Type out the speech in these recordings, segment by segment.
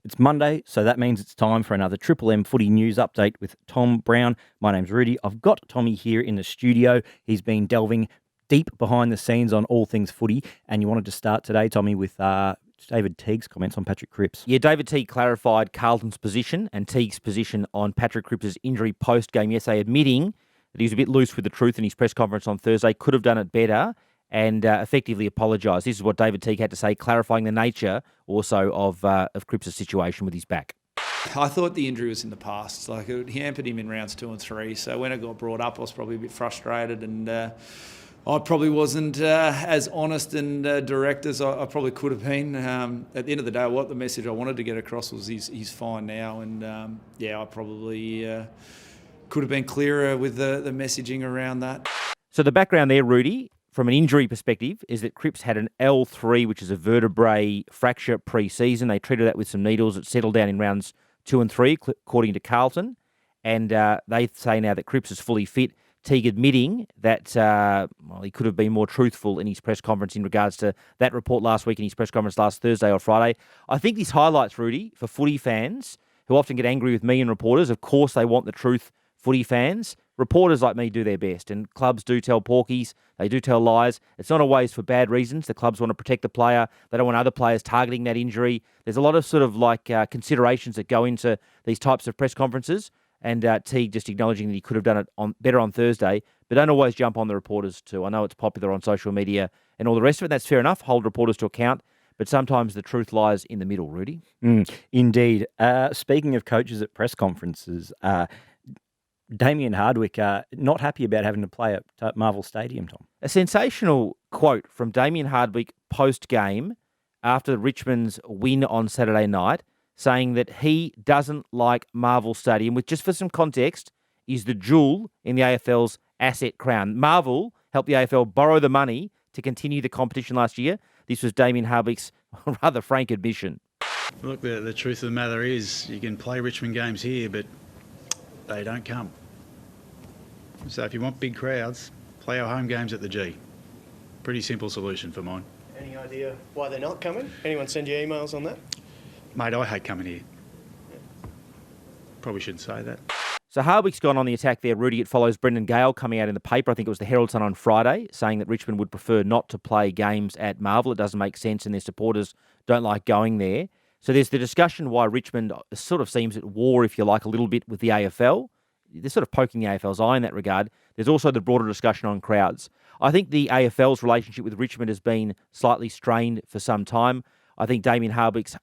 It's Monday, so that means it's time for another Triple M Footy News Update with Tom Brown. My name's Rudy. I've got Tommy here in the studio. He's been delving deep behind the scenes on all things footy, and you wanted to start today, Tommy, with David Teague's comments on Patrick Cripps. Yeah, David Teague clarified Carlton's position and Teague's position on Patrick Cripps' injury post-game yesterday, admitting that he was a bit loose with the truth in his press conference on Thursday, could have done it better, and effectively apologised. This is what David Teague had to say, clarifying the nature also of Cripps' situation with his back. I thought the injury was in the past. Like, it hampered him in rounds 2 and 3. So when it got brought up, I was probably a bit frustrated, and I probably wasn't as honest and direct as I probably could have been. At the end of the day, what the message I wanted to get across was he's fine now, and I probably could have been clearer with the messaging around that. So the background there, Rudy, from an injury perspective, is that Cripps had an L3, which is a vertebrae fracture pre-season. They treated that with some needles. It settled down in rounds 2 and 3, according to Carlton. And they say now that Cripps is fully fit. Teague admitting that he could have been more truthful in his press conference in regards to that report last week in his press conference last Thursday or Friday. I think this highlights, Rudy, for footy fans who often get angry with me and reporters. Of course, they want the truth, footy fans. Reporters like me do their best, and clubs do tell porkies. They do tell lies. It's not always for bad reasons. The clubs want to protect the player. They don't want other players targeting that injury. There's a lot of sort of considerations that go into these types of press conferences. And Teague just acknowledging that he could have done it better on Thursday, but don't always jump on the reporters too. I know it's popular on social media and all the rest of it. That's fair enough. Hold reporters to account. But sometimes the truth lies in the middle, Rudy. Indeed. Speaking of coaches at press conferences, Damien Hardwick not happy about having to play at Marvel Stadium, Tom. A sensational quote from Damien Hardwick post-game after Richmond's win on Saturday night, saying that he doesn't like Marvel Stadium, which, just for some context, is the jewel in the AFL's asset crown. Marvel helped the AFL borrow the money to continue the competition last year. This was Damien Hardwick's rather frank admission. Look, the truth of the matter is you can play Richmond games here, but they don't come. So if you want big crowds, play our home games at the G. Pretty simple solution for mine. Any idea why they're not coming? Anyone send you emails on that? Mate, I hate coming here. Probably shouldn't say that. So Hardwick's gone on the attack there, Rudy. It follows Brendan Gale coming out in the paper. I think it was the Herald Sun on Friday, saying that Richmond would prefer not to play games at Marvel. It doesn't make sense and their supporters don't like going there. So there's the discussion why Richmond sort of seems at war, if you like, a little bit with the AFL. They're sort of poking the AFL's eye in that regard. There's also the broader discussion on crowds. I think the AFL's relationship with Richmond has been slightly strained for some time. I think Damien Hardwick's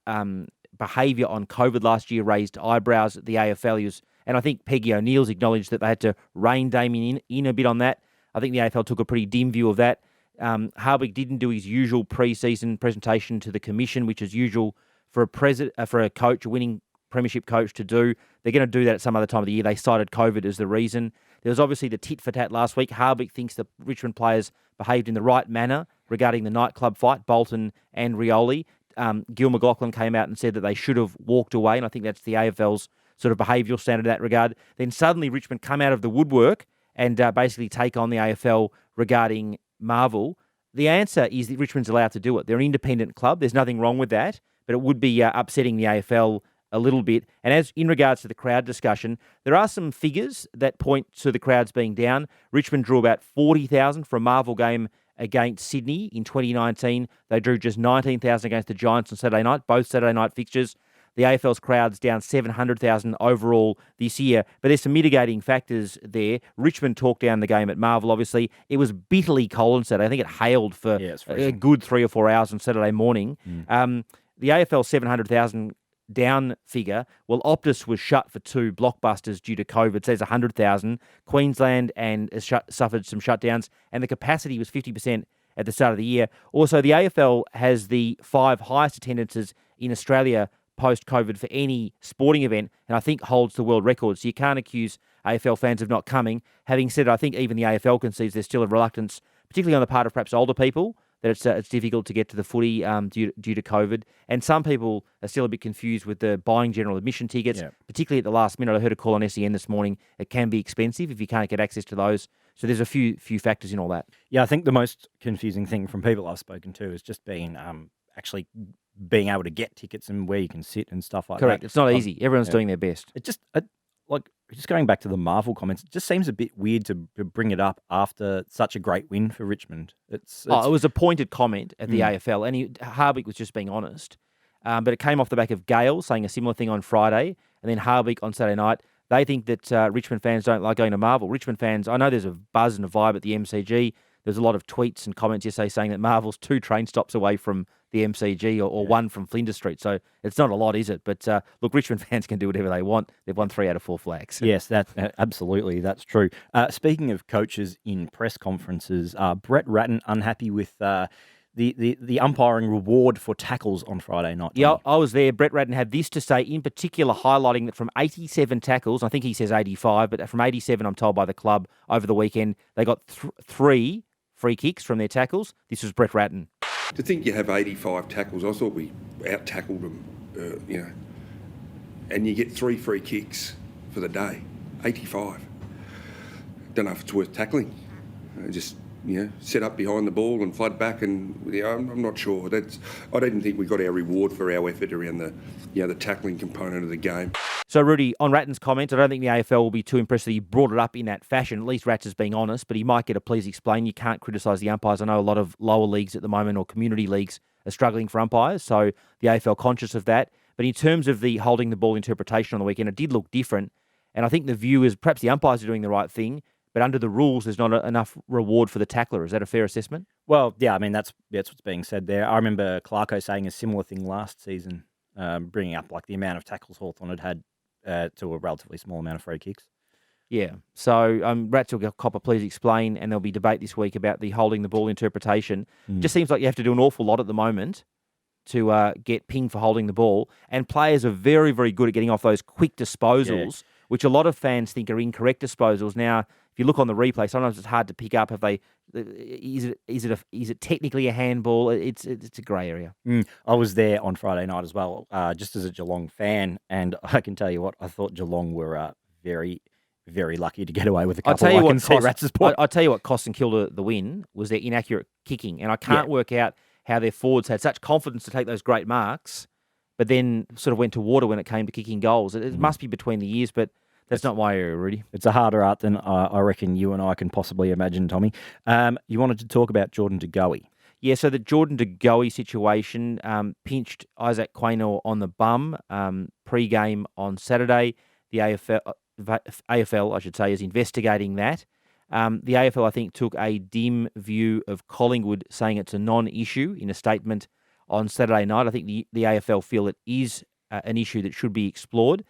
behaviour on COVID last year raised eyebrows at the AFL. And I think Peggy O'Neill's acknowledged that they had to rein Damien in a bit on that. I think the AFL took a pretty dim view of that. Hardwick didn't do his usual pre-season presentation to the commission, which is usual for a coach, a winning premiership coach, to do. They're going to do that at some other time of the year. They cited COVID as the reason. There was obviously the tit-for-tat last week. Hardwick thinks the Richmond players behaved in the right manner regarding the nightclub fight, Bolton and Rioli. Gil McLachlan came out and said that they should have walked away, and I think that's the AFL's sort of behavioural standard in that regard. Then suddenly Richmond come out of the woodwork and basically take on the AFL regarding Marvel. The answer is that Richmond's allowed to do it. They're an independent club. There's nothing wrong with that, but it would be upsetting the AFL a little bit. And as in regards to the crowd discussion, there are some figures that point to the crowds being down. Richmond drew about 40,000 for a Marvel game against Sydney in 2019. They drew just 19,000 against the Giants on Saturday night, both Saturday night fixtures. The AFL's crowd's down 700,000 overall this year, but there's some mitigating factors there. Richmond talked down the game at Marvel, obviously. It was bitterly cold on Saturday. I think it hailed for a good 3 or 4 hours on Saturday morning. The AFL 700,000 down figure, well, Optus was shut for 2 blockbusters due to COVID. It says 100,000. Queensland has suffered some shutdowns, and the capacity was 50% at the start of the year. Also, the AFL has the 5 highest attendances in Australia post-COVID for any sporting event, and I think holds the world record. So you can't accuse AFL fans of not coming. Having said, I think even the AFL concedes there's still a reluctance, particularly on the part of perhaps older people, that it's difficult to get to the footy due to COVID. And some people are still a bit confused with the buying general admission tickets, particularly at the last minute. I heard a call on SEN this morning. It can be expensive if you can't get access to those. So there's a few factors in all that. Yeah, I think the most confusing thing from people I've spoken to has just been actually being able to get tickets and where you can sit and stuff like Correct. that. It's not easy. Everyone's yeah. doing their best. It just like just going back to the Marvel comments, it just seems a bit weird to bring it up after such a great win for Richmond. It was a pointed comment at the AFL, and Harbeek was just being honest. But it came off the back of Gale saying a similar thing on Friday, and then Harbeek on Saturday night. They think that Richmond fans don't like going to Marvel. Richmond fans, I know there's a buzz and a vibe at the MCG. There's a lot of tweets and comments yesterday saying that Marvel's 2 train stops away from the MCG or 1 from Flinders Street. So it's not a lot, is it? But look, Richmond fans can do whatever they want. They've won 3 out of 4 flags. Yes, that absolutely, that's true. Speaking of coaches in press conferences, Brett Ratton unhappy with the umpiring reward for tackles on Friday night. Yeah, I was there. Brett Ratton had this to say, in particular, highlighting that from 87 tackles, I think he says 85, but from 87, I'm told by the club over the weekend, they got 3 free kicks from their tackles. This was Brett Ratton. To think you have 85 tackles, I thought we out-tackled them, and you get 3 free kicks for the day, 85. Don't know if it's worth tackling. Just set up behind the ball and flood back, and I'm not sure. I don't think we got our reward for our effort around the tackling component of the game. So, Rudy, on Ratton's comments, I don't think the AFL will be too impressed that he brought it up in that fashion. At least Rats is being honest, but he might get a please explain. You can't criticise the umpires. I know a lot of lower leagues at the moment or community leagues are struggling for umpires, so the AFL conscious of that. But in terms of the holding the ball interpretation on the weekend, it did look different. And I think the view is perhaps the umpires are doing the right thing, but under the rules, there's not enough reward for the tackler. Is that a fair assessment? Well, yeah, I mean, that's what's being said there. I remember Clarko saying a similar thing last season, bringing up like the amount of tackles Hawthorn had to a relatively small amount of free kicks. Yeah. So Rats will get copper, please explain, and there'll be debate this week about the holding the ball interpretation. Just seems like you have to do an awful lot at the moment to get pinged for holding the ball, and players are very, very good at getting off those quick disposals, which a lot of fans think are incorrect disposals. Now, if you look on the replay, sometimes it's hard to pick up. Is it technically a handball? It's a grey area. I was there on Friday night as well, just as a Geelong fan, and I can tell you what, I thought Geelong were very, very lucky to get away with a couple. I'll tell you I tell you what cost and killed the win was their inaccurate kicking, and I can't work out how their forwards had such confidence to take those great marks, but then sort of went to water when it came to kicking goals. It must be between the years, but that's not my area, Rudy. It's a harder art than I reckon you and I can possibly imagine, Tommy. You wanted to talk about Jordan De Goey. Yeah, so the Jordan De Goey situation pinched Isaac Quaynor on the bum pre-game on Saturday. The AFL, I should say, is investigating that. The AFL, I think, took a dim view of Collingwood, saying it's a non-issue in a statement on Saturday night. I think the AFL feel it is an issue that should be explored.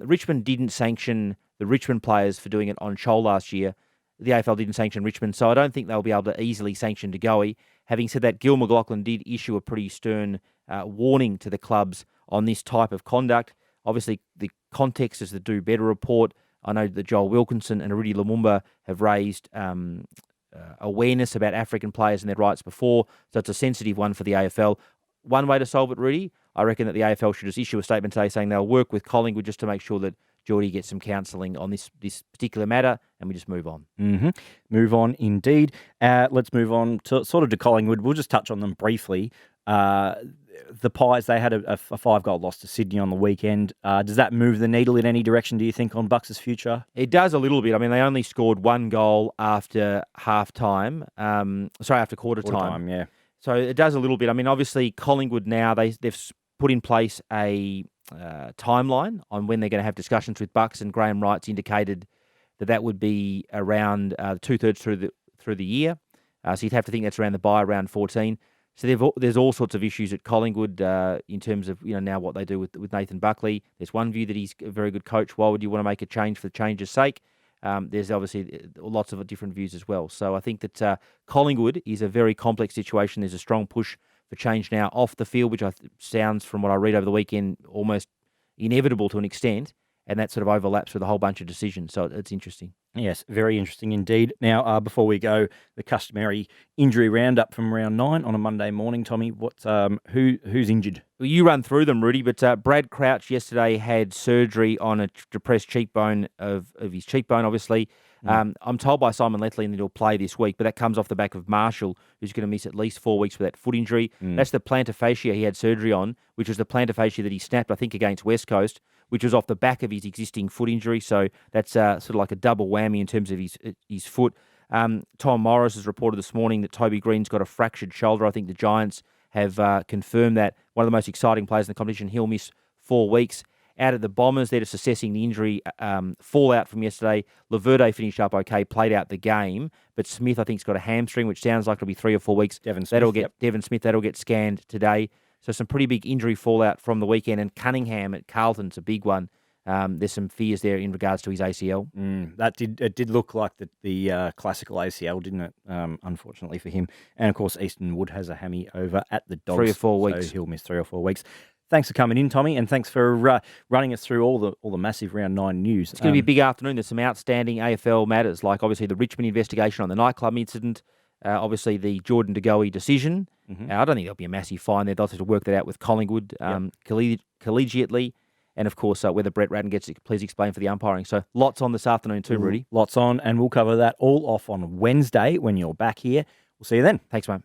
Richmond didn't sanction the Richmond players for doing it on Chol last year. The AFL didn't sanction Richmond, so I don't think they'll be able to easily sanction De Goey. Having said that, Gil McLaughlin did issue a pretty stern warning to the clubs on this type of conduct. Obviously, the context is the Do Better report. I know that Joel Wilkinson and Rudy Lumumba have raised awareness about African players and their rights before, so it's a sensitive one for the AFL. One way to solve it, Rudy, I reckon that the AFL should just issue a statement today saying they'll work with Collingwood just to make sure that Geordie gets some counselling on this particular matter, and we just move on. Mm-hmm. Move on, indeed. Let's move on to Collingwood. We'll just touch on them briefly. The Pies, they had a 5-goal loss to Sydney on the weekend. Does that move the needle in any direction, do you think, on Bucks' future? It does a little bit. I mean, they only scored 1 goal after half-time. After quarter time. Yeah. So it does a little bit. I mean, obviously, Collingwood now, they've put in place a timeline on when they're going to have discussions with Bucks, and Graham Wright's indicated that would be around 2/3 through the year. So you'd have to think that's around the bye, around 14. So there's all sorts of issues at Collingwood in terms of now what they do with Nathan Buckley. There's one view that he's a very good coach. Why would you want to make a change for the change's sake? There's obviously lots of different views as well. So I think that Collingwood is a very complex situation. There's a strong push for change now off the field, which sounds, from what I read over the weekend, almost inevitable to an extent, and that sort of overlaps with a whole bunch of decisions. So it's interesting. Yes, very interesting indeed. Now, before we go, the customary injury roundup from round 9 on a Monday morning. Tommy, who's injured? Well, you run through them, Rudy, but Brad Crouch yesterday had surgery on a depressed cheekbone of his cheekbone, obviously. I'm told by Simon Letley that he'll play this week, but that comes off the back of Marshall, who's going to miss at least 4 weeks with that foot injury. That's the plantar fascia he had surgery on, which was the plantar fascia that he snapped, I think, against West Coast, which was off the back of his existing foot injury. So that's sort of like a double whammy in terms of his foot. Tom Morris has reported this morning that Toby Green's got a fractured shoulder. I think the Giants have confirmed that. One of the most exciting players in the competition, he'll miss 4 weeks. Out of the Bombers, they're just assessing the injury fallout from yesterday. Laverde finished up okay, played out the game, but Smith, I think, has got a hamstring, which sounds like it'll be 3 or 4 weeks. Devon Smith, that'll get scanned today. So some pretty big injury fallout from the weekend. And Cunningham at Carlton's a big one. There's some fears there in regards to his ACL. It did look like the classical ACL, didn't it? Unfortunately for him. And of course, Easton Wood has a hammy over at the Dogs. 3 or 4 weeks. So he'll miss 3 or 4 weeks. Thanks for coming in, Tommy, and thanks for running us through all the massive round 9 news. It's going to be a big afternoon. There's some outstanding AFL matters, like obviously the Richmond investigation on the nightclub incident, obviously the Jordan De Goey decision. I don't think there'll be a massive fine there. They'll have to work that out with Collingwood collegiately. And, of course, whether Brett Ratton gets it, please explain for the umpiring. So lots on this afternoon too, Rudy. Lots on, and we'll cover that all off on Wednesday when you're back here. We'll see you then. Thanks, mate.